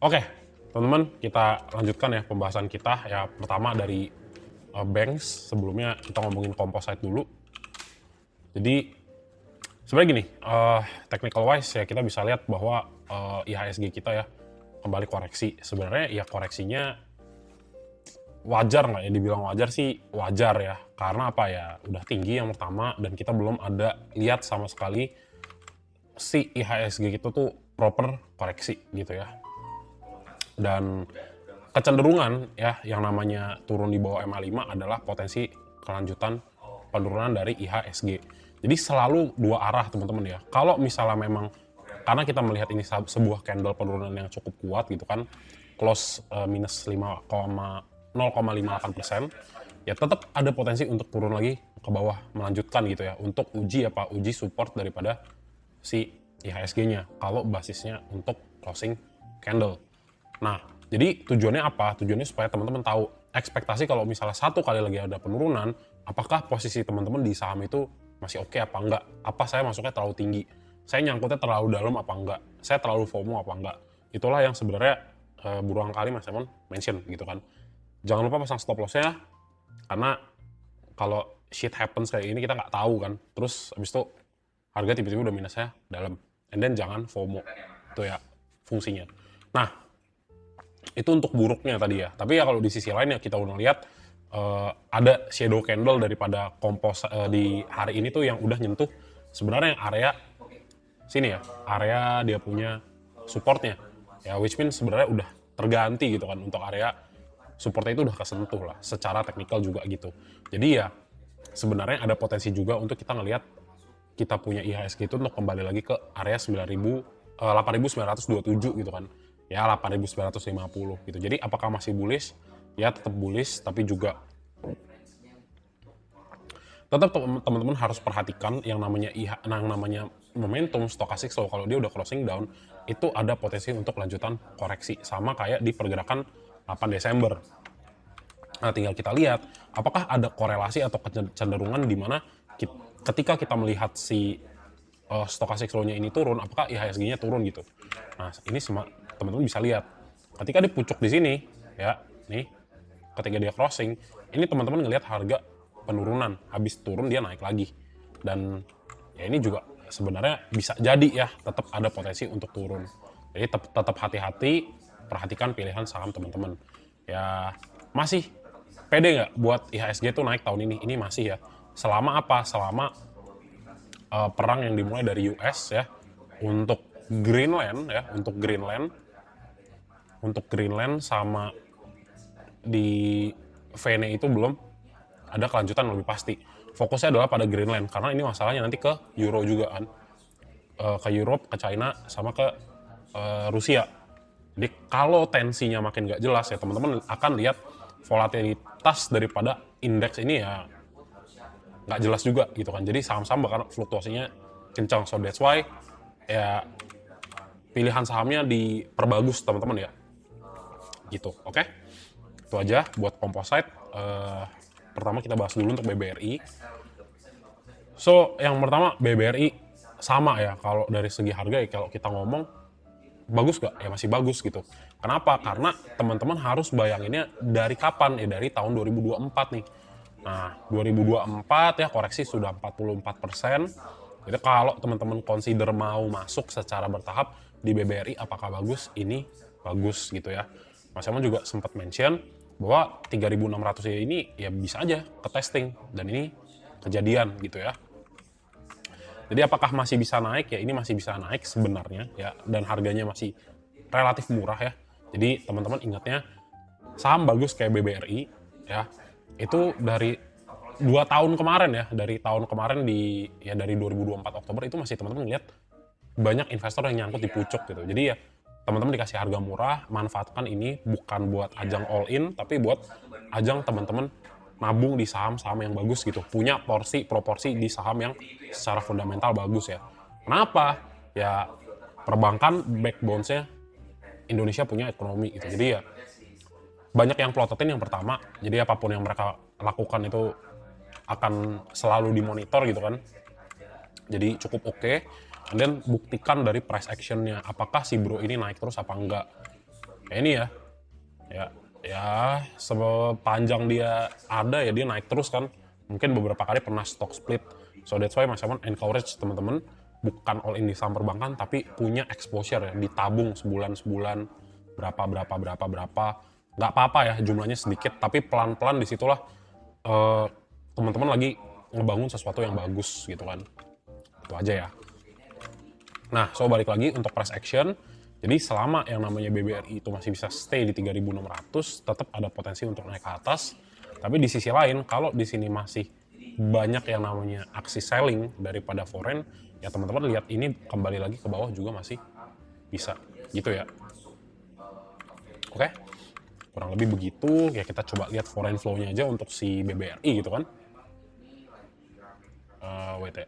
Oke, teman-teman, kita lanjutkan ya pembahasan kita. Ya, pertama dari Banks. Sebelumnya kita ngomongin composite dulu. Jadi, sebenarnya gini, technical wise ya kita bisa lihat bahwa IHSG kita ya kembali koreksi. Sebenarnya ya koreksinya wajar nggak ya? Dibilang wajar sih wajar ya. Karena apa ya? Udah tinggi yang pertama dan kita belum ada lihat sama sekali si IHSG itu tuh proper koreksi gitu ya. Dan kecenderungan ya yang namanya turun di bawah MA5 adalah potensi kelanjutan penurunan dari IHSG. Jadi selalu dua arah teman-teman ya. Kalau misalnya memang karena kita melihat ini sebuah candle penurunan yang cukup kuat gitu kan, close minus 0,58%, ya tetap ada potensi untuk turun lagi ke bawah melanjutkan gitu ya untuk uji support daripada si IHSG-nya kalau basisnya untuk closing candle. Nah, jadi tujuannya apa? Tujuannya supaya teman-teman tahu ekspektasi kalau misalnya satu kali lagi ada penurunan, apakah posisi teman-teman di saham itu masih oke apa enggak? Apa saya masuknya terlalu tinggi? Saya nyangkutnya terlalu dalam apa enggak? Saya terlalu FOMO apa enggak? Itulah yang sebenarnya berulang kali Mas Simon mention gitu kan. Jangan lupa pasang stop loss-nya, karena kalau shit happens kayak ini kita nggak tahu kan. Terus abis itu harga tiba-tiba udah minusnya dalam. And then jangan FOMO. Itu ya fungsinya. Nah, itu untuk buruknya tadi ya. Tapi ya kalau di sisi lain ya kita udah lihat ada shadow candle daripada di hari ini tuh yang udah nyentuh sebenarnya area sini ya, area dia punya supportnya. Ya which means sebenarnya udah terganti gitu kan untuk area supportnya itu udah kesentuh lah secara teknikal juga gitu. Jadi ya sebenarnya ada potensi juga untuk kita ngelihat kita punya IHSG itu untuk kembali lagi ke area 8.927 gitu kan. Ya 8.950 gitu. Jadi apakah masih bullish? Ya tetap bullish, tapi juga tetap teman-teman harus perhatikan yang namanya momentum stochastic slow. Kalau dia udah crossing down, itu ada potensi untuk lanjutan koreksi. Sama kayak di pergerakan 8 Desember. Nah, tinggal kita lihat apakah ada korelasi atau kecenderungan di mana ketika kita melihat si stochastic slow-nya ini turun, apakah IHSG-nya turun gitu. Nah, ini teman-teman bisa lihat. Ketika dia pucuk di sini, ya, nih, ketika dia crossing, ini teman-teman ngelihat harga penurunan, habis turun dia naik lagi. Dan ya ini juga sebenarnya bisa jadi ya, tetap ada potensi untuk turun. Jadi tetap hati-hati, perhatikan pilihan saham teman-teman. Ya, masih pede nggak buat IHSG itu naik tahun ini? Ini masih ya. Selama apa? Selama perang yang dimulai dari US ya untuk Greenland ya, untuk Greenland sama di VN itu belum ada kelanjutan lebih pasti. Fokusnya adalah pada Greenland karena ini masalahnya nanti ke Euro juga kan, ke Europe, ke China, sama ke Rusia. Jadi kalau tensinya makin nggak jelas ya teman-teman akan lihat volatilitas daripada indeks ini ya nggak jelas juga gitu kan. Jadi saham-saham bakal fluktuasinya kencang. So that's why ya pilihan sahamnya diperbagus teman-teman ya. Gitu, oke? Itu aja buat composite. Pertama kita bahas dulu untuk BBRI. So yang pertama BBRI sama ya kalau dari segi harga ya kalau kita ngomong bagus gak? Ya masih bagus gitu. Kenapa? Karena teman-teman harus bayanginnya dari kapan? Ya dari tahun 2024 nih. Nah, 2024 ya koreksi sudah 44%. Jadi kalau teman-teman consider mau masuk secara bertahap di BBRI apakah bagus? Ini bagus gitu ya. Mas Yaman juga sempat mention bahwa 3.600 ini ya bisa aja ke testing dan ini kejadian gitu ya. Jadi apakah masih bisa naik? Ya ini masih bisa naik sebenarnya ya dan harganya masih relatif murah ya. Jadi teman-teman ingatnya saham bagus kayak BBRI ya itu dari 2 tahun kemarin ya, dari tahun kemarin dari 2024 Oktober itu masih teman-teman lihat banyak investor yang nyangkut di pucuk gitu. Jadi ya teman-teman dikasih harga murah, manfaatkan ini bukan buat ajang all in tapi buat ajang teman-teman nabung di saham-saham yang bagus gitu. Punya proporsi di saham yang secara fundamental bagus ya. Kenapa? Ya perbankan backbone-nya Indonesia punya ekonomi gitu. Jadi ya banyak yang plototin yang pertama, jadi apapun yang mereka lakukan itu akan selalu dimonitor gitu kan. Jadi cukup oke. Dan buktikan dari price action-nya, apakah si bro ini naik terus apa enggak. kayak ini ya. Ya sepanjang dia ada ya dia naik terus kan. Mungkin beberapa kali pernah stock split. So that's why Mas Emon encourage teman-teman bukan all in di saham perbankan tapi punya exposure ya, ditabung sebulan berapa. Nggak apa-apa ya jumlahnya sedikit, tapi pelan-pelan disitulah teman-teman lagi ngebangun sesuatu yang bagus gitu kan. Itu aja ya. Nah, so balik lagi untuk price action. Jadi selama yang namanya BBRI itu masih bisa stay di 3.600, tetap ada potensi untuk naik ke atas. Tapi di sisi lain, kalau di sini masih banyak yang namanya aksi selling daripada foreign, ya teman-teman lihat ini kembali lagi ke bawah juga masih bisa gitu ya. Oke, kurang lebih begitu. Ya kita coba lihat foreign flow-nya aja untuk si BBRI gitu kan. Wait ya.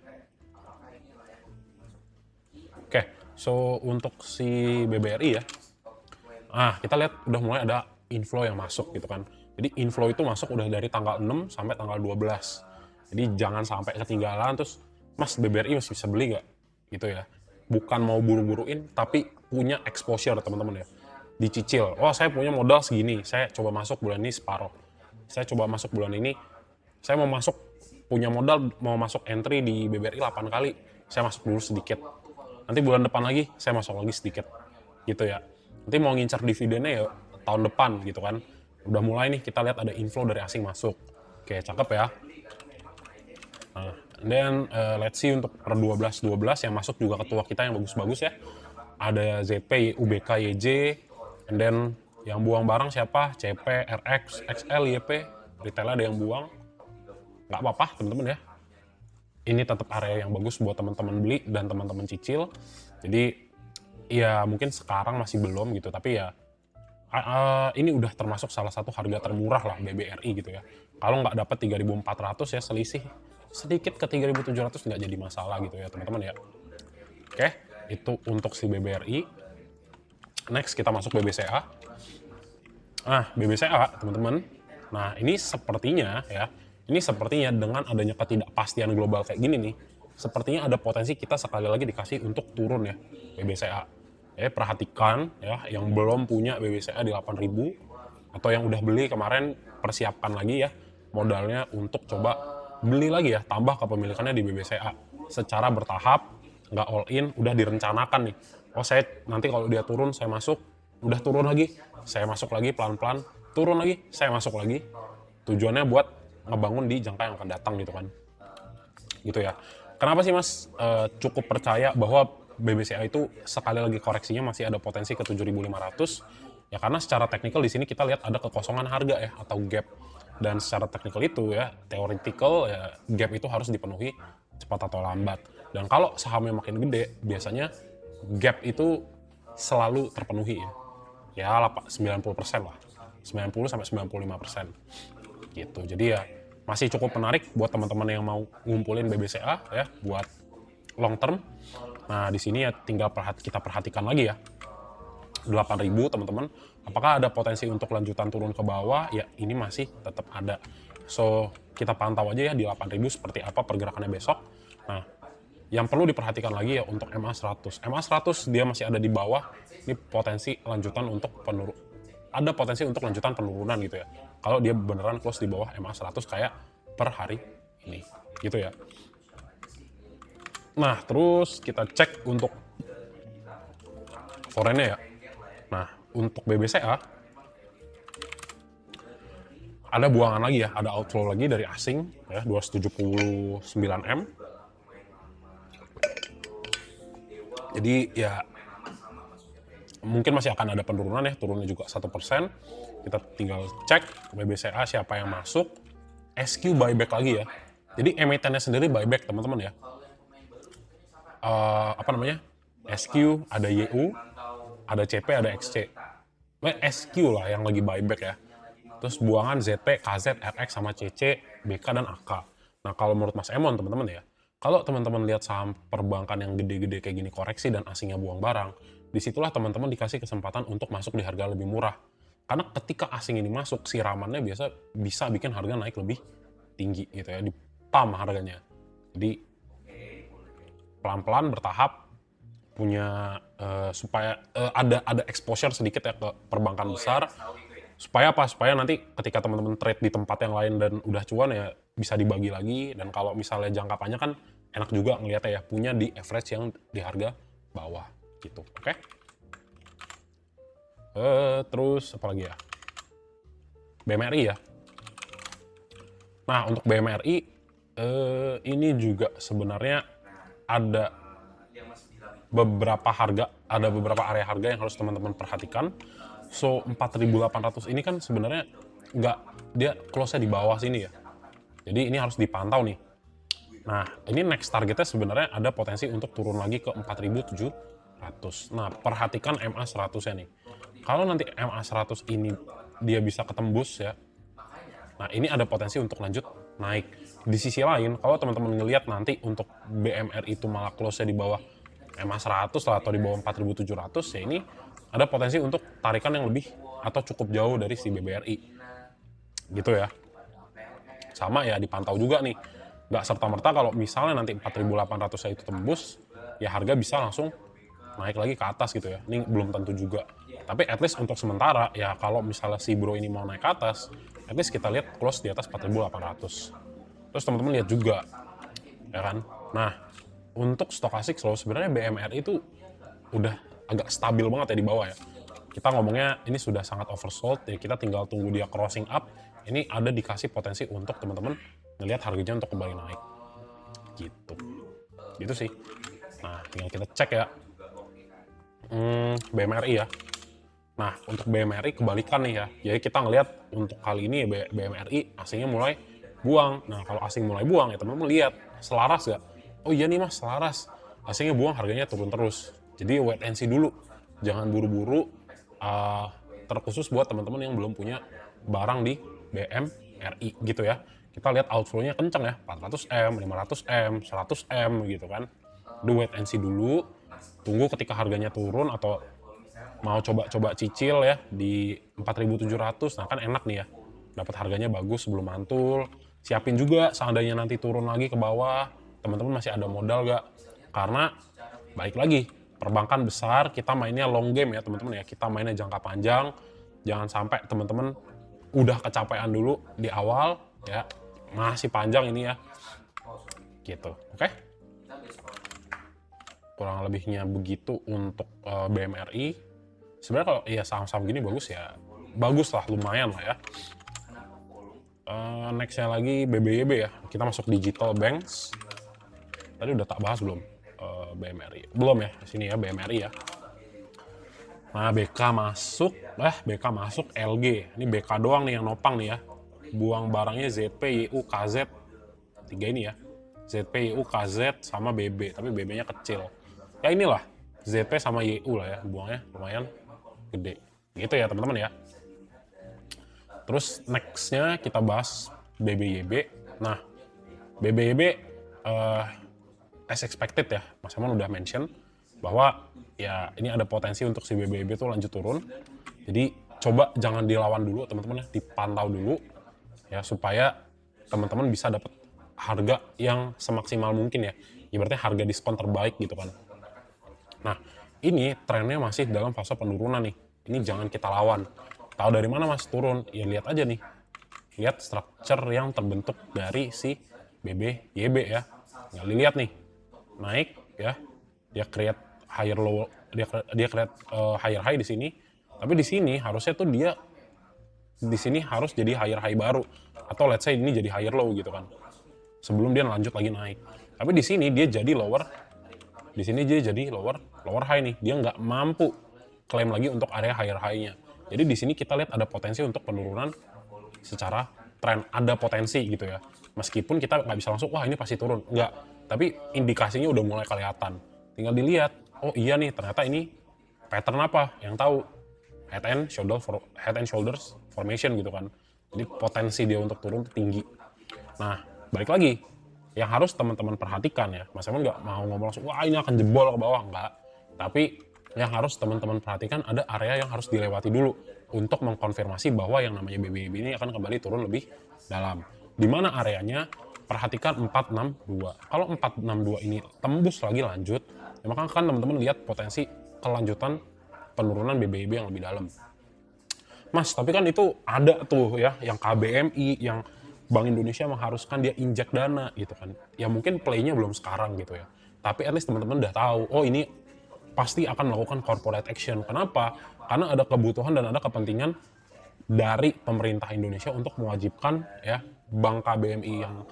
Oke, so untuk si BBRI ya, kita lihat udah mulai ada inflow yang masuk gitu kan. Jadi inflow itu masuk udah dari tanggal 6 sampai tanggal 12. Jadi jangan sampai ketinggalan terus, Mas BBRI masih bisa beli gak? Gitu ya. Bukan mau buru-buruin, tapi punya exposure teman-teman ya. Dicicil, oh saya punya modal segini, saya coba masuk bulan ini separoh. Saya coba masuk bulan ini, saya mau masuk, punya modal mau masuk entry di BBRI 8 kali, saya masuk dulu sedikit. Nanti bulan depan lagi, saya masuk lagi sedikit. Gitu ya. Nanti mau ngincar dividennya ya tahun depan gitu kan. Udah mulai nih kita lihat ada inflow dari asing masuk. Oke, cakep ya. Nah, dan let's see untuk per 12 yang masuk juga ketua kita yang bagus-bagus ya. Ada ZP, UBK, YJ, and then yang buang barang siapa? CP, RX, XL, YP, retail ada yang buang. Nggak apa-apa teman-teman ya. Ini tetap area yang bagus buat teman-teman beli dan teman-teman cicil. Jadi ya mungkin sekarang masih belum gitu, tapi ya ini udah termasuk salah satu harga termurah lah BBRI gitu ya. Kalau nggak dapat 3.400 ya selisih sedikit ke 3.700 nggak jadi masalah gitu ya teman-teman ya. Oke, itu untuk si BBRI. Next kita masuk BBCA. BBCA teman-teman. Nah ini sepertinya dengan adanya ketidakpastian global kayak gini nih, sepertinya ada potensi kita sekali lagi dikasih untuk turun ya BBCA. Perhatikan ya yang belum punya BBCA di 8.000 atau yang udah beli kemarin, persiapkan lagi ya modalnya untuk coba beli lagi ya, tambah kepemilikannya di BBCA secara bertahap, nggak all in, udah direncanakan nih. Oh saya nanti kalau dia turun saya masuk, udah turun lagi, saya masuk lagi pelan-pelan, turun lagi, saya masuk lagi. Tujuannya buat ngebangun di jangka yang akan datang gitu kan. Gitu ya. Kenapa sih Mas cukup percaya bahwa BBCA itu sekali lagi koreksinya masih ada potensi ke 7.500? Ya karena secara teknikal di sini kita lihat ada kekosongan harga ya atau gap. Dan secara teknikal itu ya, theoretical ya gap itu harus dipenuhi cepat atau lambat. Dan kalau sahamnya makin gede, biasanya gap itu selalu terpenuhi ya. Ya 90% lah. 90 sampai 95%. Gitu. Jadi ya masih cukup menarik buat teman-teman yang mau ngumpulin BBCA ya buat long term. Nah, di sini ya tinggal kita perhatikan lagi ya. 8.000 teman-teman. Apakah ada potensi untuk lanjutan turun ke bawah? Ya, ini masih tetap ada. So, kita pantau aja ya di 8.000 seperti apa pergerakannya besok. Nah, yang perlu diperhatikan lagi ya untuk MA100. MA100 dia masih ada di bawah. Ini potensi lanjutan untuk ada potensi untuk lanjutan penurunan gitu ya. Kalau dia beneran close di bawah MA100 kayak per hari ini. Gitu ya. Nah, terus kita cek untuk foreign-nya ya. Nah, untuk BBCA ada buangan lagi ya, ada outflow lagi dari asing ya, 279M. Jadi ya mungkin masih akan ada penurunan ya, turunnya juga 1%. Kita tinggal cek BBCA siapa yang masuk. SQ buyback lagi ya. Jadi emitennya sendiri buyback teman-teman ya. SQ, ada YU, ada CP, ada XC. SQ lah yang lagi buyback ya. Terus buangan ZP, KZ, RX, sama CC, BK, dan AK. Nah kalau menurut Mas Emon teman-teman ya, kalau teman-teman lihat saham perbankan yang gede-gede kayak gini koreksi dan asingnya buang barang, disitulah teman-teman dikasih kesempatan untuk masuk di harga lebih murah. Karena ketika asing ini masuk, siramannya bisa bikin harga naik lebih tinggi gitu ya, di pump harganya. Jadi pelan-pelan bertahap, punya supaya ada exposure sedikit ya ke perbankan besar. Supaya apa? Supaya nanti ketika teman-teman trade di tempat yang lain dan udah cuan ya bisa dibagi lagi. Dan kalau misalnya jangka panjang kan enak juga ngeliatnya ya, punya di average yang di harga bawah gitu. Oke? Terus apa lagi ya? BMRI ya. Nah, untuk BMRI ini juga sebenarnya ada beberapa area harga yang harus teman-teman perhatikan. So 4.800 ini kan sebenarnya dia close-nya di bawah sini ya. Jadi ini harus dipantau nih. Nah, ini next targetnya sebenarnya ada potensi untuk turun lagi ke 4.700. Nah, perhatikan MA 100-nya nih. Kalau nanti MA 100 ini dia bisa ketembus ya, nah ini ada potensi untuk lanjut naik. Di sisi lain, kalau teman-teman ngelihat nanti untuk BMR itu malah close-nya di bawah MA 100 lah atau di bawah 4.700 ya, ini ada potensi untuk tarikan yang lebih atau cukup jauh dari si BBRI. Gitu ya. Sama ya dipantau juga nih. Nggak serta-merta kalau misalnya nanti 4.800 itu tembus, ya harga bisa langsung naik lagi ke atas gitu ya. Ini belum tentu juga. Tapi at least untuk sementara, ya kalau misalnya si bro ini mau naik ke atas, at least kita lihat close di atas 4.800. Terus teman-teman lihat juga, ya kan? Nah, untuk stochastic slow, sebenarnya BMRI itu udah agak stabil banget ya di bawah ya. Kita ngomongnya ini sudah sangat oversold, ya kita tinggal tunggu dia crossing up. Ini ada dikasih potensi untuk teman-teman ngelihat harganya untuk kembali naik. Gitu. Gitu sih. Nah, tinggal kita cek ya. BMRI ya. Nah, untuk BMRI kebalikan nih ya. Jadi kita ngelihat untuk kali ini ya BMRI asingnya mulai buang. Nah, kalau asing mulai buang ya teman-teman lihat selaras gak? Oh iya nih mas, selaras. Asingnya buang, harganya turun terus. Jadi wait and see dulu. Jangan buru-buru. Terkhusus buat teman-teman yang belum punya barang di BMRI gitu ya. Kita lihat outflow-nya kenceng ya. 400M, 500M, 100M gitu kan. Do wait and see dulu. Tunggu ketika harganya turun atau mau coba-coba cicil ya di 4.700. Nah kan enak nih ya, dapat harganya bagus sebelum mantul. Siapin juga seandainya nanti turun lagi ke bawah, teman-teman masih ada modal gak? Karena balik lagi, perbankan besar, kita mainnya long game ya teman-teman ya. Kita mainnya jangka panjang, jangan sampai teman-teman udah kecapean dulu di awal ya. Masih panjang ini ya. Gitu, oke? Kurang lebihnya begitu untuk BMRI. Sebenarnya kalau ya saham-saham gini bagus ya, bagus lah, lumayan lah ya. Nextnya lagi BBYB ya, kita masuk digital banks. Tadi udah tak bahas belum BMRI? Belum ya, sini ya BMRI ya. Nah BK masuk LG. Ini BK doang nih yang nopang nih ya. Buang barangnya ZP, YU, KZ. 3 ini ya. ZP, YU, KZ sama BB, tapi BB-nya kecil. Ya inilah, ZP sama YU lah ya, buangnya lumayan gede. Gitu ya teman-teman ya. Terus nextnya kita bahas BBYB. Nah, BBYB as expected ya, Mas Aman udah mention bahwa ya ini ada potensi untuk si BBYB itu lanjut turun. Jadi coba jangan dilawan dulu teman-teman ya, dipantau dulu ya supaya teman-teman bisa dapat harga yang semaksimal mungkin ya. Ibaratnya harga diskon terbaik gitu kan. Nah, ini trennya masih dalam fase penurunan nih. Ini jangan kita lawan. Tahu dari mana mas turun? Ya lihat aja nih. Lihat structure yang terbentuk dari si BBYB ya. Nggak dilihat nih. Naik ya. Dia create higher low, dia create higher high di sini. Tapi di sini harusnya tuh dia di sini harus jadi higher high baru atau let's say ini jadi higher low gitu kan. Sebelum dia lanjut lagi naik. Tapi di sini dia jadi lower. Di sini dia jadi lower high nih. Dia nggak mampu klaim lagi untuk area higher high-nya. Jadi di sini kita lihat ada potensi untuk penurunan secara tren. Ada potensi gitu ya. Meskipun kita nggak bisa langsung, wah ini pasti turun. Nggak. Tapi indikasinya udah mulai kelihatan. Tinggal dilihat, oh iya nih ternyata ini pattern apa yang tahu. Head and shoulders formation gitu kan. Jadi potensi dia untuk turun tinggi. Nah, balik lagi. Yang harus teman-teman perhatikan ya. Mas Eman nggak mau ngomong langsung, wah ini akan jebol ke bawah. Nggak. Tapi yang harus teman-teman perhatikan ada area yang harus dilewati dulu untuk mengkonfirmasi bahwa yang namanya BBB ini akan kembali turun lebih dalam. Di mana areanya? Perhatikan 462. Kalau 462 ini tembus lagi lanjut, Ya, maka kan teman-teman lihat potensi kelanjutan penurunan BBIB yang lebih dalam. Mas, tapi kan itu ada tuh ya, yang KBMI, yang Bank Indonesia mengharuskan dia injek dana gitu kan. Ya mungkin play-nya belum sekarang gitu ya. Tapi at least teman-teman udah tahu, oh ini pasti akan melakukan corporate action. Kenapa? Karena ada kebutuhan dan ada kepentingan dari pemerintah Indonesia untuk mewajibkan ya bank KBMI yang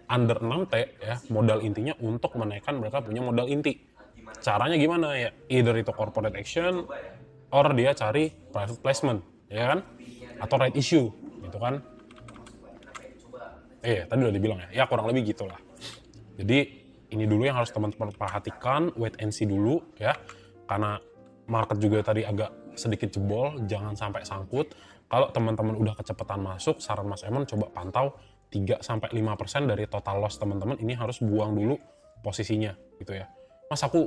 under 6T ya, modal intinya untuk menaikkan mereka punya modal inti. Caranya gimana ya? Either itu corporate action or dia cari private placement, ya kan? Atau right issue, gitu kan? Tadi udah dibilang ya. Ya kurang lebih gitulah. Jadi ini dulu yang harus teman-teman perhatikan, wait and see dulu ya. Karena market juga tadi agak sedikit jebol, jangan sampai sangkut. Kalau teman-teman udah kecepatan masuk, saran Mas Emon coba pantau 3-5% dari total loss teman-teman, ini harus buang dulu posisinya gitu ya. Mas aku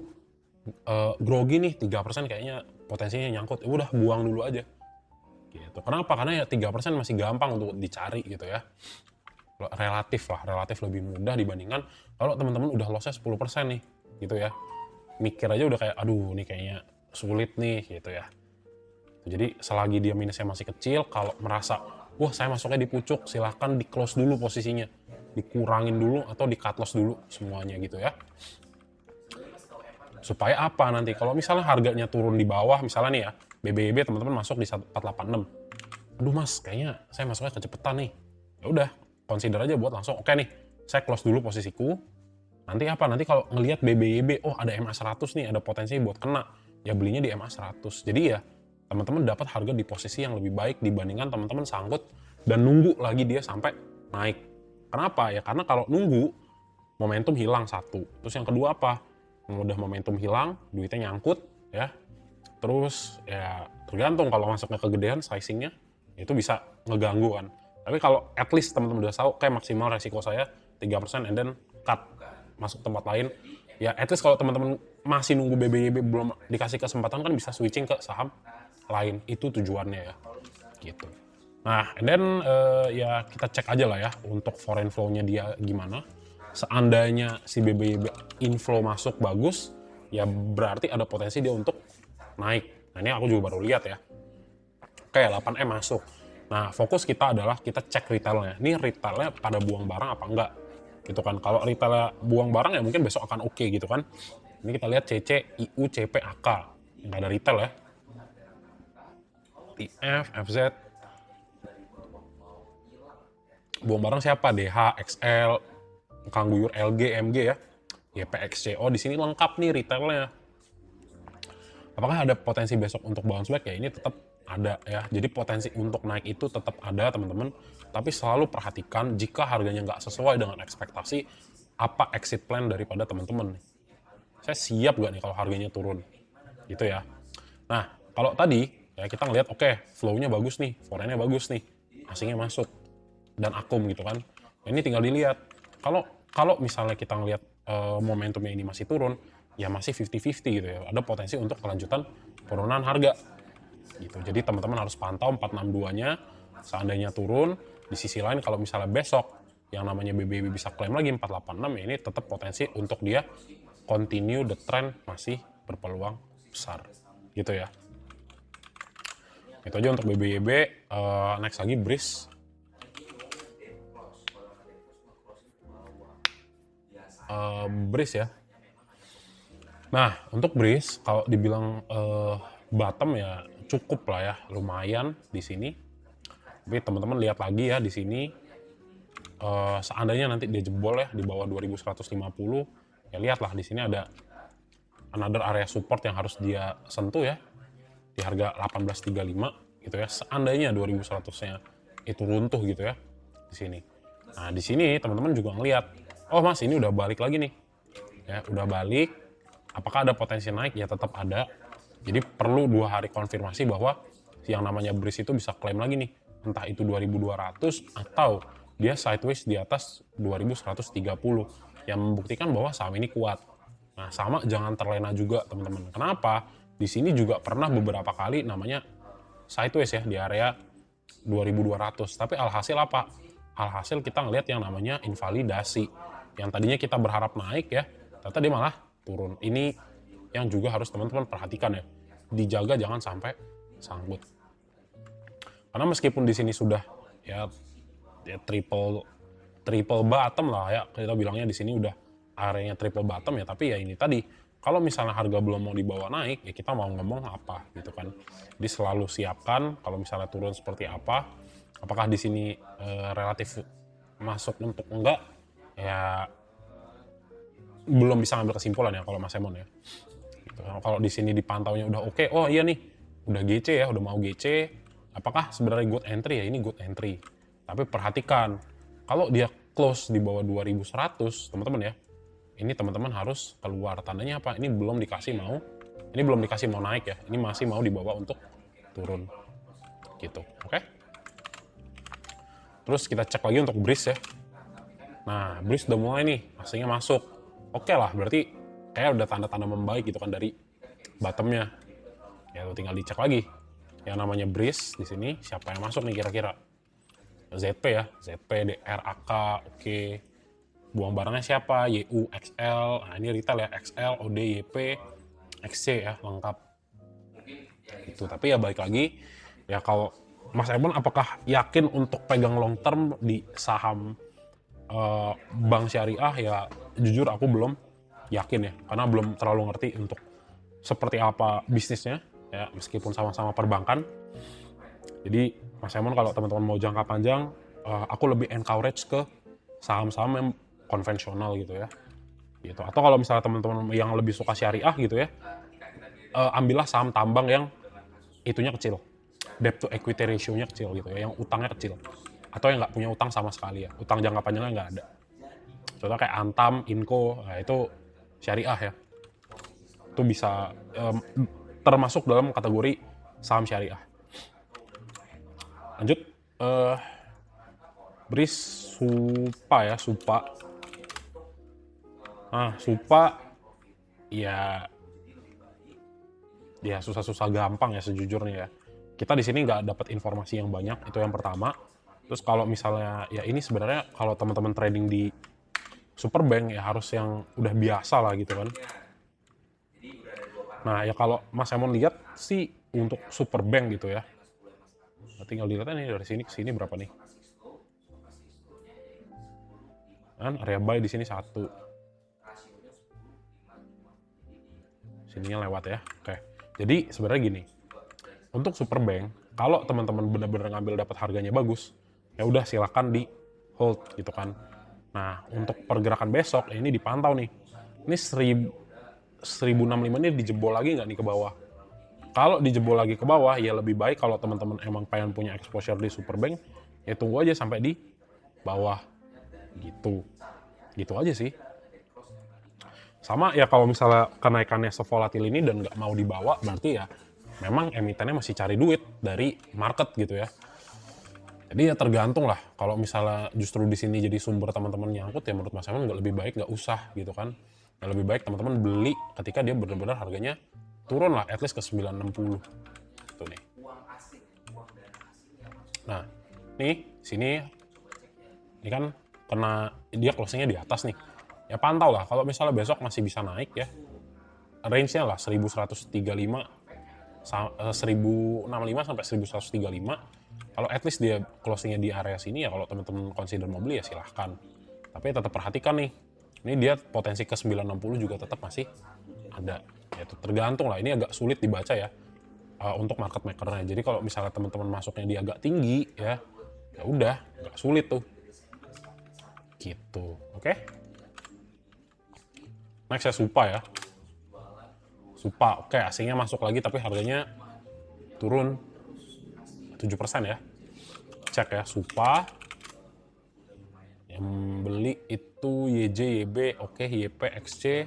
grogi nih 3% kayaknya potensinya nyangkut, ya udah buang dulu aja. Gitu. Kenapa? Karena ya 3% masih gampang untuk dicari gitu ya. Relatif lebih mudah dibandingkan kalau teman-teman udah lossnya 10% nih gitu ya. Mikir aja udah kayak aduh ini kayaknya sulit nih gitu ya. Jadi selagi dia minusnya masih kecil, kalau merasa wah saya masuknya di pucuk, silahkan di close dulu posisinya, dikurangin dulu atau di cut loss dulu semuanya gitu ya. Supaya apa nanti kalau misalnya harganya turun di bawah, misalnya nih ya BBB teman-teman masuk di 1486, aduh mas kayaknya saya masuknya kecepatan nih, ya udah consider aja buat langsung oke nih saya close dulu posisiku. Nanti apa, nanti kalau ngelihat BBB oh ada MA 100 nih, ada potensi buat kena, ya belinya di MA 100. Jadi ya teman-teman dapat harga di posisi yang lebih baik dibandingkan teman-teman sangkut dan nunggu lagi dia sampai naik. Kenapa? Ya karena kalau nunggu momentum hilang satu. Terus yang kedua apa? Udah momentum hilang, duitnya nyangkut ya. Terus ya tergantung kalau masuknya kegedean sizingnya itu bisa ngeganggu kan. Tapi kalau at least teman-teman udah tahu kayak maksimal resiko saya 3% and then cut masuk tempat lain. Ya at least kalau teman-teman masih nunggu BBYB belum dikasih kesempatan kan bisa switching ke saham lain, itu tujuannya ya gitu. Nah and then ya kita cek aja lah ya untuk foreign flow-nya dia gimana. Seandainya si BBYB inflow masuk bagus ya berarti ada potensi dia untuk naik. Nah ini aku juga baru lihat ya kayak 8M masuk. Nah fokus kita adalah kita cek retailnya, ini retailnya pada buang barang apa enggak gitu kan. Kalau retailnya buang barang ya mungkin besok akan oke gitu kan. Ini kita lihat CC, IU, CP, AK, nggak ada retail ya. TF, FZ, buang barang siapa? DH, XL, Kang Guyur, LG, MG ya. YPXCO di sini lengkap nih retailnya. Apakah ada potensi besok untuk bounce back? Ya ini tetap ada ya. Jadi potensi untuk naik itu tetap ada teman-teman. Tapi selalu perhatikan jika harganya nggak sesuai dengan ekspektasi, apa exit plan daripada teman-teman. Saya siap nggak nih kalau harganya turun? Gitu ya. Nah kalau tadi ya kita ngelihat oke, flow-nya bagus nih, foreign-nya bagus nih, asingnya masuk dan akum gitu kan. Ini tinggal dilihat. Kalau misalnya kita ngelihat momentumnya ini masih turun, ya masih 50-50 gitu ya. Ada potensi untuk kelanjutan penurunan harga. Gitu. Jadi teman-teman harus pantau 462-nya. Seandainya turun, di sisi lain kalau misalnya besok yang namanya BBB bisa klaim lagi 486, ya ini tetap potensi untuk dia continue the trend masih berpeluang besar. Gitu ya. Itu aja untuk BBYB. Next lagi BRIS. BRIS ya. Nah, untuk BRIS kalau dibilang bottom ya cukup lah ya, lumayan di sini. Tapi teman-teman lihat lagi ya di sini, seandainya nanti dia jebol ya di bawah 2150, ya lihatlah di sini ada another area support yang harus dia sentuh ya di harga 1835 gitu ya. Seandainya 2100-nya itu runtuh gitu ya di sini. Nah, di sini teman-teman juga ngelihat, oh Mas ini udah balik lagi nih. Ya, udah balik. Apakah ada potensi naik? Ya tetap ada. Jadi perlu 2 hari konfirmasi bahwa yang namanya BRIS itu bisa klaim lagi nih. Entah itu 2200 atau dia sideways di atas 2130 yang membuktikan bahwa saham ini kuat. Nah, sama jangan terlena juga teman-teman. Kenapa? Di sini juga pernah beberapa kali namanya sideways ya di area 2200. Tapi alhasil apa? Alhasil kita ngelihat yang namanya invalidasi. Yang tadinya kita berharap naik ya, ternyata dia malah turun. Ini yang juga harus teman-teman perhatikan ya. Dijaga jangan sampai sangkut. Karena meskipun di sini sudah ya triple bottom lah ya, kita bilangnya di sini udah areanya triple bottom ya, tapi ya ini tadi kalau misalnya harga belum mau dibawa naik ya kita mau ngomong apa gitu kan. Jadi selalu siapkan kalau misalnya turun seperti apa, apakah di sini relatif masuk untuk enggak ya, belum bisa ngambil kesimpulan ya kalau Mas Emon ya. Gitu. Kalau di sini dipantaunya udah oke, oh iya nih udah GC ya, udah mau GC, apakah sebenarnya good entry ya? Ini good entry. Tapi perhatikan, kalau dia close di bawah 2100, teman-teman ya, ini teman-teman harus keluar. Tandanya apa? Ini belum dikasih mau naik ya. Ini masih mau dibawa untuk turun. Gitu, oke? Terus kita cek lagi untuk breeze ya. Nah, breeze udah mulai nih, aslinya masuk. Oke lah, berarti kayak udah tanda-tanda membaik gitu kan dari bottomnya. Ya lu tinggal dicek lagi. Yang namanya breeze di sini siapa yang masuk nih kira-kira? ZP ya, ZP, DR, AK, oke. Buang barangnya siapa? YU, XL, nah ini retail ya, XL, OD, YP, XC ya, lengkap. Itu, tapi ya balik lagi, ya kalau Mas Emon apakah yakin untuk pegang long term di saham bank syariah? Ya jujur aku belum yakin ya, karena belum terlalu ngerti untuk seperti apa bisnisnya ya, meskipun sama-sama perbankan. Jadi Mas Emon kalau teman-teman mau jangka panjang, aku lebih encourage ke saham-saham yang konvensional gitu ya. Gitu. Atau kalau misalnya teman-teman yang lebih suka syariah gitu ya, ambillah saham tambang yang itunya kecil. Debt to equity ratio-nya kecil gitu ya, yang utangnya kecil. Atau yang nggak punya utang sama sekali ya, utang jangka panjangnya nggak ada. Contohnya kayak Antam, Inco, nah itu syariah ya. Itu bisa termasuk dalam kategori saham syariah. Lanjut, Breeze Supa ya, Supa. Nah, Supa ya susah-susah gampang ya sejujurnya ya. Kita di sini nggak dapat informasi yang banyak, itu yang pertama. Terus kalau misalnya ya ini sebenarnya kalau teman-teman trading di Superbank ya harus yang udah biasa lah gitu kan. Nah ya kalau Mas Emon lihat sih untuk Superbank gitu ya, tinggal dilihat nih dari sini ke sini berapa nih. Kan area buy di sini 1. Sininya lewat ya. Oke. Jadi sebenarnya gini. Untuk Superbank, kalau teman-teman benar-benar ngambil dapat harganya bagus, ya udah silakan di hold gitu kan. Nah, untuk pergerakan besok ya ini dipantau nih. Ini 1065 ini dijebol lagi nggak nih ke bawah? Kalau dijebol lagi ke bawah, ya lebih baik kalau teman-teman emang pengen punya exposure di Superbank, ya tunggu aja sampai di bawah. Gitu aja sih. Sama ya kalau misalnya kenaikannya sevolatil ini dan nggak mau dibawa, berarti ya memang emitennya masih cari duit dari market gitu ya. Jadi ya tergantung lah. Kalau misalnya justru di sini jadi sumber teman-teman nyangkut, ya menurut Mas Emon nggak lebih baik nggak usah gitu kan. Ya lebih baik teman-teman beli ketika dia benar-benar harganya turun lah, at least ke 960. Tuh nih. Nah, nih sini ini kan kena dia closingnya di atas nih. Ya pantau lah. Kalau misalnya besok masih bisa naik ya, range-nya lah 1135, 1065 sampai 1135. Kalau at least dia closingnya di area sini ya, kalau teman-teman consider mau beli ya silahkan. Tapi tetap perhatikan nih, ini dia potensi ke 960 juga tetap masih ada. Ya tergantung lah, ini agak sulit dibaca ya untuk market makernya. Jadi kalau misalnya teman-teman masuknya dia agak tinggi ya udah nggak sulit tuh. Gitu, oke? Next ya Supa ya. Supa, oke, asingnya masuk lagi tapi harganya turun 7% ya. Cek ya, Supa. Yang beli itu YJ, YB, oke, YP, XC.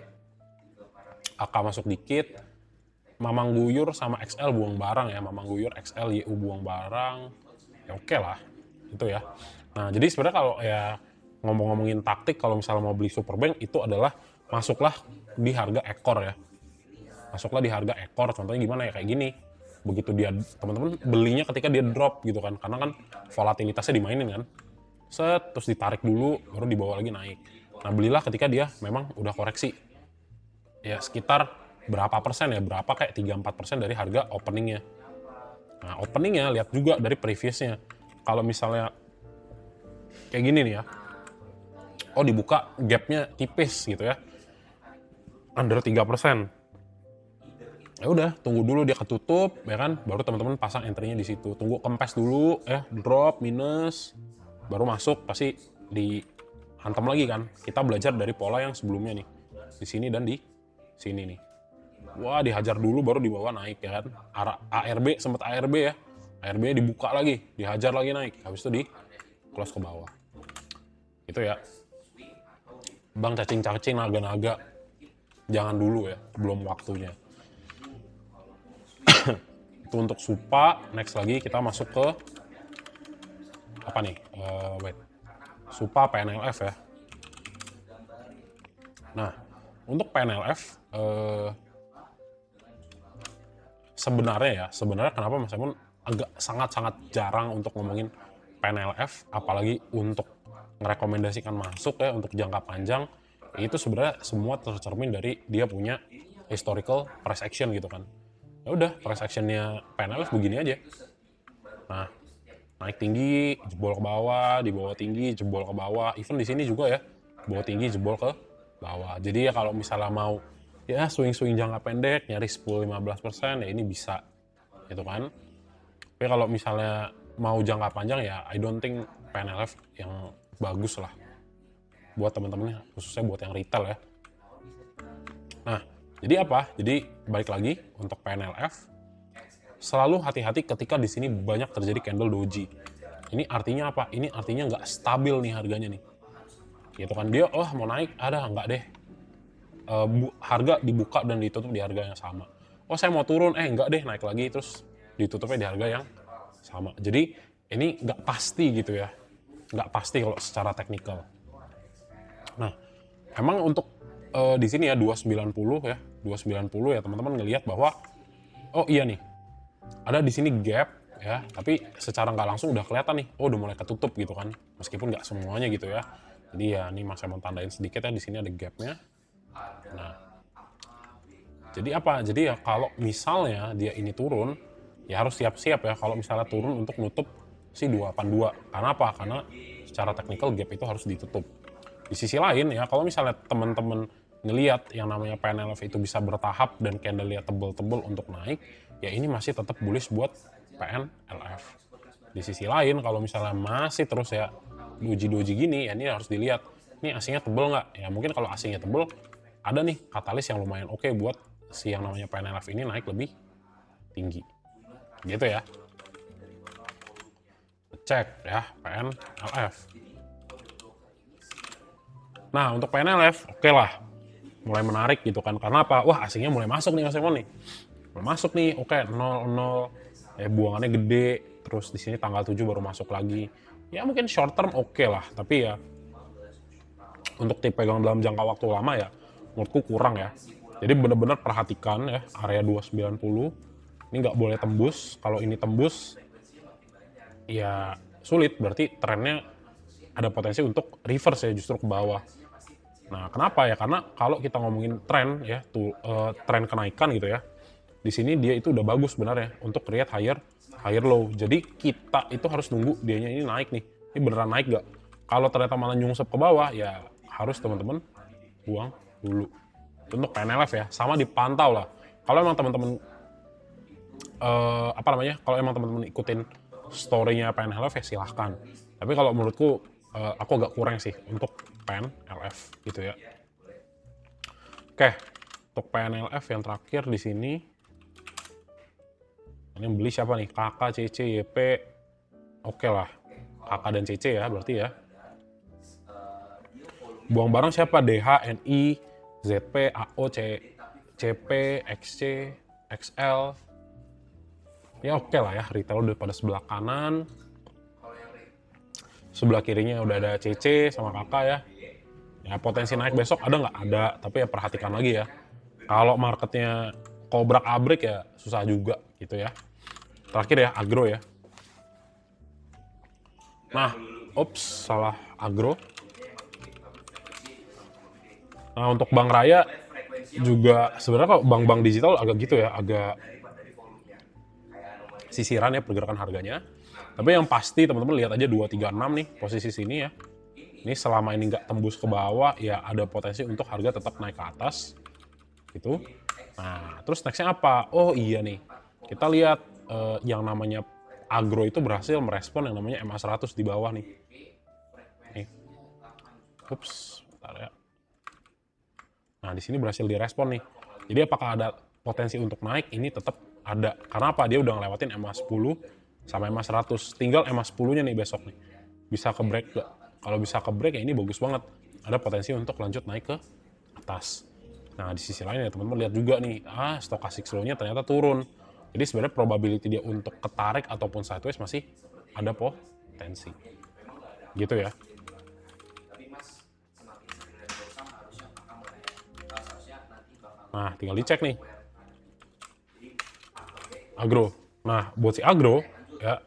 AK masuk dikit. Mamang Guyur sama XL buang barang ya. Mamang Guyur, XL, YU buang barang. Ya oke lah, itu ya. Nah, jadi sebenarnya kalau ya ngomongin taktik, kalau misalnya mau beli Superbank itu adalah masuklah di harga ekor ya. Masuklah di harga ekor, contohnya gimana ya, kayak gini. Begitu dia, teman-teman belinya ketika dia drop gitu kan, karena kan volatilitasnya dimainin kan. Set, terus ditarik dulu, baru dibawa lagi naik. Nah belilah ketika dia memang udah koreksi. Ya sekitar berapa persen ya, berapa kayak 3-4% dari harga openingnya. Nah, openingnya lihat juga dari previousnya. Kalau misalnya kayak gini nih ya, oh dibuka gapnya tipis gitu ya, under 3%. Ya udah, tunggu dulu dia ketutup, ya kan, baru teman-teman pasang entry-nya di situ. Tunggu kempes dulu, drop minus, baru masuk, pasti dihantam lagi kan. Kita belajar dari pola yang sebelumnya nih, di sini dan di sini nih. Wah, dihajar dulu baru di bawah naik ya kan. ARB sempat ARB ya, ARB dibuka lagi, dihajar lagi naik, habis itu di close ke bawah. Itu ya, bang cacing-cacing naga-naga, jangan dulu ya, belum waktunya. Itu untuk Supa. Next lagi kita masuk ke apa nih, Supa PNLF ya. Nah, untuk PNLF sebenarnya kenapa Mas Emon agak sangat-sangat jarang untuk ngomongin PNLF, apalagi untuk merekomendasikan masuk ya untuk jangka panjang, itu sebenarnya semua tercermin dari dia punya historical price action gitu kan. Ya udah, price actionnya PNLF begini aja. Nah, naik tinggi, jebol ke bawah, di bawah tinggi, jebol ke bawah. Even di sini juga ya, bawah tinggi, jebol ke bawah. Jadi ya kalau misalnya mau ya swing-swing jangka pendek, nyari 10-15%, ya ini bisa, gitu kan. Tapi kalau misalnya mau jangka panjang ya, I don't think PNLF yang bagus lah buat teman-teman, khususnya buat yang retail ya. Nah, jadi apa? Jadi balik lagi untuk PNLF, selalu hati-hati ketika di sini banyak terjadi candle doji. Ini artinya apa? Ini artinya nggak stabil nih harganya nih. Gitu kan, dia mau naik, nggak deh. Harga dibuka dan ditutup di harga yang sama. Oh saya mau turun, nggak deh, naik lagi terus ditutupnya di harga yang sama. Jadi ini nggak pasti gitu ya. Nggak pasti kalau secara teknikal. Nah, emang untuk di sini ya 290 ya teman-teman ngelihat bahwa oh iya nih, ada di sini gap ya, tapi secara nggak langsung udah kelihatan nih, oh udah mulai ketutup gitu kan, meskipun nggak semuanya gitu ya. Jadi ya ini Mas mau tandain sedikit ya, di sini ada gapnya. Nah, jadi apa? Jadi ya kalau misalnya dia ini turun, ya harus siap-siap ya kalau misalnya turun untuk nutup si 282. Karena apa? Karena secara teknikal gap itu harus ditutup. Di sisi lain ya, kalau misalnya teman-teman ngelihat yang namanya PNLF itu bisa bertahap dan candle-nya tebel-tebel untuk naik, ya ini masih tetap bullish buat PNLF. Di sisi lain, kalau misalnya masih terus ya doji-doji gini, ya ini harus dilihat, ini asingnya tebel nggak? Ya mungkin kalau asingnya tebel, ada nih katalis yang lumayan oke buat si yang namanya PNLF ini naik lebih tinggi. Gitu ya. Cek ya PNLF. Nah untuk PNLF oke lah, mulai menarik gitu kan, karena apa? Wah asingnya mulai masuk nih Mas Emon nih, mulai masuk nih, oke 0-0, buangannya gede, terus di sini tanggal 7 baru masuk lagi. Ya mungkin short term oke lah, tapi ya untuk dipegang dalam jangka waktu lama ya menurutku kurang ya. Jadi benar-benar perhatikan ya area 290, ini nggak boleh tembus. Kalau ini tembus ya sulit, berarti trennya ada potensi untuk reverse ya, justru ke bawah. Nah, kenapa ya? Karena kalau kita ngomongin tren ya, tren kenaikan gitu ya. Di sini dia itu udah bagus sebenarnya untuk create higher low. Jadi kita itu harus nunggu dianya ini naik nih. Ini beneran naik gak? Kalau ternyata malah nyungsep ke bawah ya harus teman-teman buang dulu. Itu untuk PNLF ya, sama dipantau lah. Kalau emang teman-teman kalau emang teman-teman ikutin story-nya PNLF ya silahkan. Tapi kalau menurutku aku agak kurang sih untuk PNLF gitu ya. Oke, untuk PNLF yang terakhir di sini, ini yang beli siapa nih? KK, CC, YP, oke lah. KK dan CC ya berarti ya. Buang barang siapa? DH, NI, ZP, AO, CP, XC, XL. Ya oke lah ya, retail udah pada sebelah kanan. Sebelah kirinya udah ada CC sama kakak ya. Ya potensi naik besok ada nggak? Ada, tapi ya perhatikan lagi ya. Kalau marketnya kobrak-abrik ya susah juga gitu ya. Terakhir ya, agro ya. Nah, salah agro. Nah untuk Bank Raya, juga sebenarnya kalau bank-bank digital agak gitu ya, agak sisiran ya pergerakan harganya. Tapi yang pasti teman-teman lihat aja 236 nih posisi sini ya. Ini selama ini nggak tembus ke bawah ya ada potensi untuk harga tetap naik ke atas gitu. Nah terus nextnya apa? Oh iya nih, kita lihat yang namanya agro itu berhasil merespon yang namanya MA100 di bawah nih. Ups, bentar ya. Nah di sini berhasil direspon nih. Jadi apakah ada potensi untuk naik? Ini tetap ada. Karena apa? Dia udah ngelewatin MA10 sama MA100. Tinggal MA10-nya nih besok nih. Bisa ke break gak? Kalau bisa ke break ya ini bagus banget. Ada potensi untuk lanjut naik ke atas. Nah di sisi lain ya teman-teman lihat juga nih, stochastic slow-nya ternyata turun. Jadi sebenarnya probability dia untuk ketarik ataupun sideways masih ada potensi. Gitu ya. Nah tinggal dicek nih. Agro. Nah buat si agro ya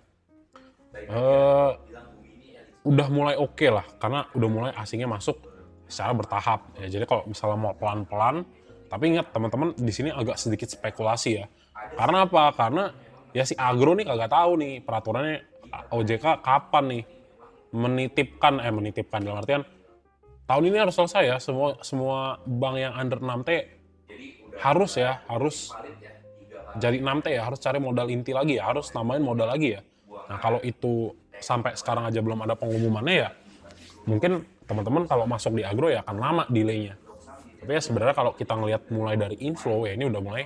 udah mulai oke lah karena udah mulai asingnya masuk secara bertahap ya. Jadi kalau misalnya mau pelan-pelan, tapi ingat teman-teman di sini agak sedikit spekulasi ya. Karena apa? Karena ya si agro nih kagak tahu nih peraturannya OJK kapan nih menitipkan dalam artian tahun ini harus selesai ya, semua bank yang under 6T harus jadi 6T ya, harus cari modal inti lagi ya, harus nambahin modal lagi ya. Nah kalau itu sampai sekarang aja belum ada pengumumannya ya, mungkin teman-teman kalau masuk di agro ya akan lama delaynya. Tapi ya sebenarnya kalau kita ngelihat mulai dari inflow ya ini udah mulai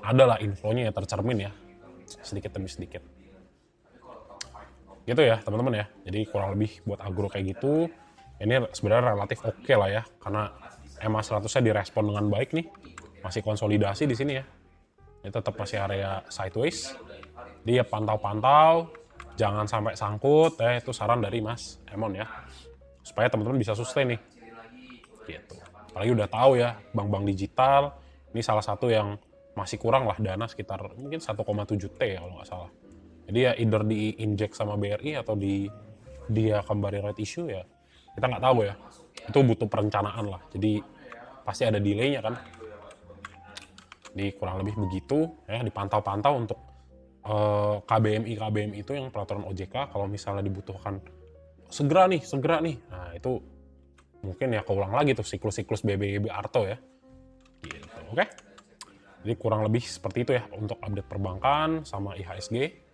ada lah infonya ya tercermin ya, sedikit demi sedikit. Gitu ya teman-teman ya, jadi kurang lebih buat agro kayak gitu. Ini sebenarnya relatif oke lah ya, karena MA100-nya direspon dengan baik nih, masih konsolidasi di sini ya. Ini tetap masih area sideways. Dia pantau-pantau, jangan sampai sangkut ya, itu saran dari Mas Emon ya. Supaya teman-teman bisa sustain nih. Gitu. Apalagi udah tahu ya, bank-bank digital ini salah satu yang masih kurang lah dana sekitar mungkin 1,7 T ya kalau nggak salah. Jadi ya either di inject sama BRI atau dia kembali right issue ya, kita nggak tahu ya. Itu butuh perencanaan lah. Jadi pasti ada delaynya kan. Di kurang lebih begitu ya, dipantau-pantau untuk KBMI itu yang peraturan OJK kalau misalnya dibutuhkan segera nih. Nah itu mungkin ya keulang lagi tuh siklus BBB Arto ya. Gitu. Oke. Jadi kurang lebih seperti itu ya untuk update perbankan sama IHSG.